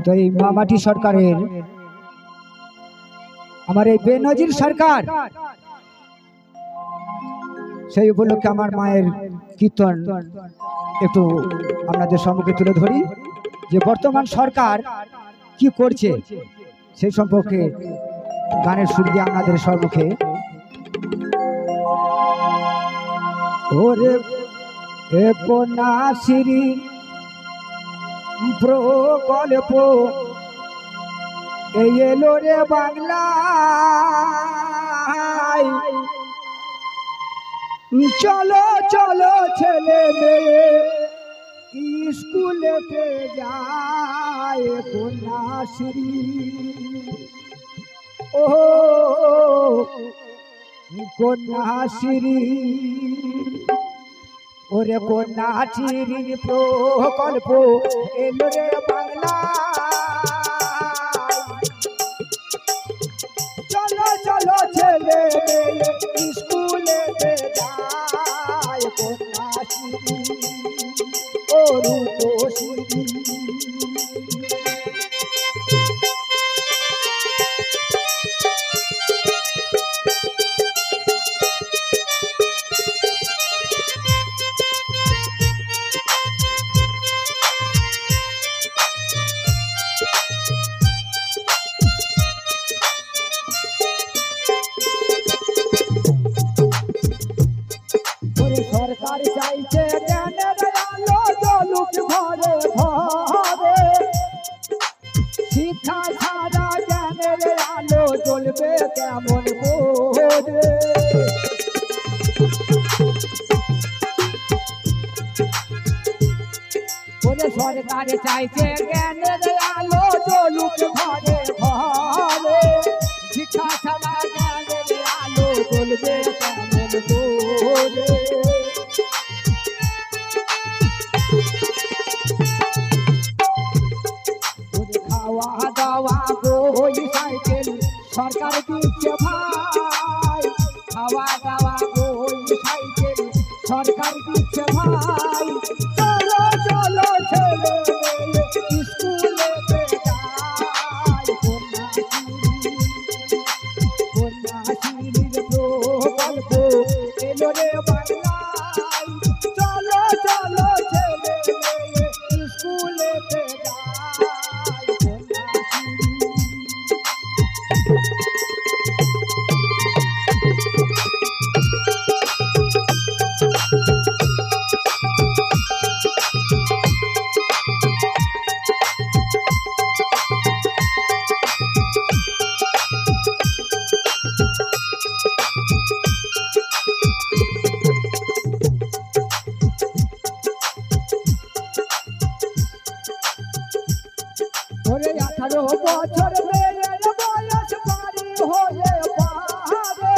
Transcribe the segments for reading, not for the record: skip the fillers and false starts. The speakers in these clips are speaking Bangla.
তো এই মামাটি সরকারের আমার এই বেনজির সরকার সেই উপলক্ষে আমার মায়ের কীর্তন একটু আপনাদের সম্মুখে তুলে ধরি যে বর্তমান সরকার কি করছে সেই সম্পর্কে গানের সুর দিয়ে আপনাদের সম্মুখে। ওরে কন্যাশ্রী প্রকল্প এই এলো রে বাংলায়, চলো চলো ছেলে মেয়ে স্কুলেতে যায় কন্যাশ্রী। ও কন্যাশ্রী ওরে কন্যাশ্রীর প্রকল্প এলো রে বাংলায়, চলো চলো ছেলে মেয়ে স্কুলেতে যায় কন্যাশ্রী ও রূপশ্রী। সরকার চাইছে জ্ঞানের আলো জ্বলুক ঘরে ঘরে, শিক্ষা ছাড়া জ্ঞানের আলো জ্বলবে কেমন করে। সরকার চাইছে জ্ঞানের আলো জ্বলুক ঘরে ঘরে, শিক্ষা ছাড়া জ্ঞানের আলো জ্বলবে কেমন করে। খাওয়া দাওয়া বই সাইকেল সরকার দিচ্ছে ভাই, খাওয়া দাওয়া বই সাইকেল সরকার দিচ্ছে ভাই, চলো চলো ছেলে মেয়ে স্কুলেতে যায় কন্যাশ্রীর প্রকল্প এলো রে বাংলায়, চলো চলো ছেলে মেয়ে স্কুলেতে যায় ওরে 18 বছর মেয়ের বয়স পারি হয়ে পারে,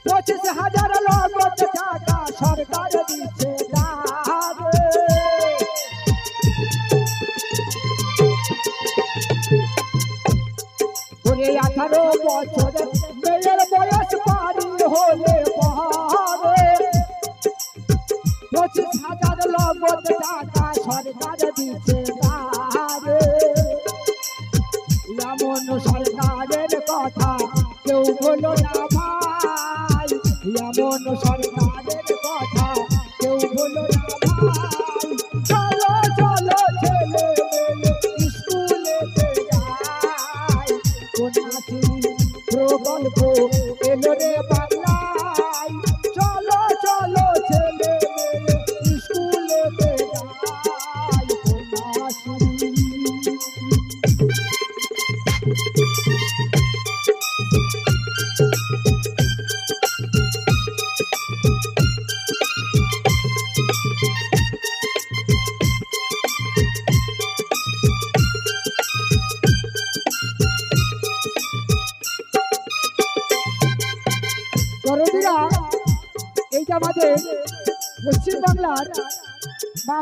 25,000 নগদ টাকা সরকার দিচ্ছে তারে। ওরে 18 বছর মেয়ের বয়স পারি হলে পারে, 25,000 নগদ টাকা সরকার দিচ্ছে তারে। এমন সরকারের কথা কেউ বলো না ভাই, এমন সরকারের কথা কেউ বলো না ভাই, চলো চলো ছেলে মেয়ে স্কুলেতে যায় কন্যাশ্রী প্রকল্প এলো রে বাংলায়, চলো চলো ছেলে মেয়ে স্কুলেতে যায় কন্যাশ্রী। দরদিরা এইটা আমাদের পশ্চিম বাংলার মা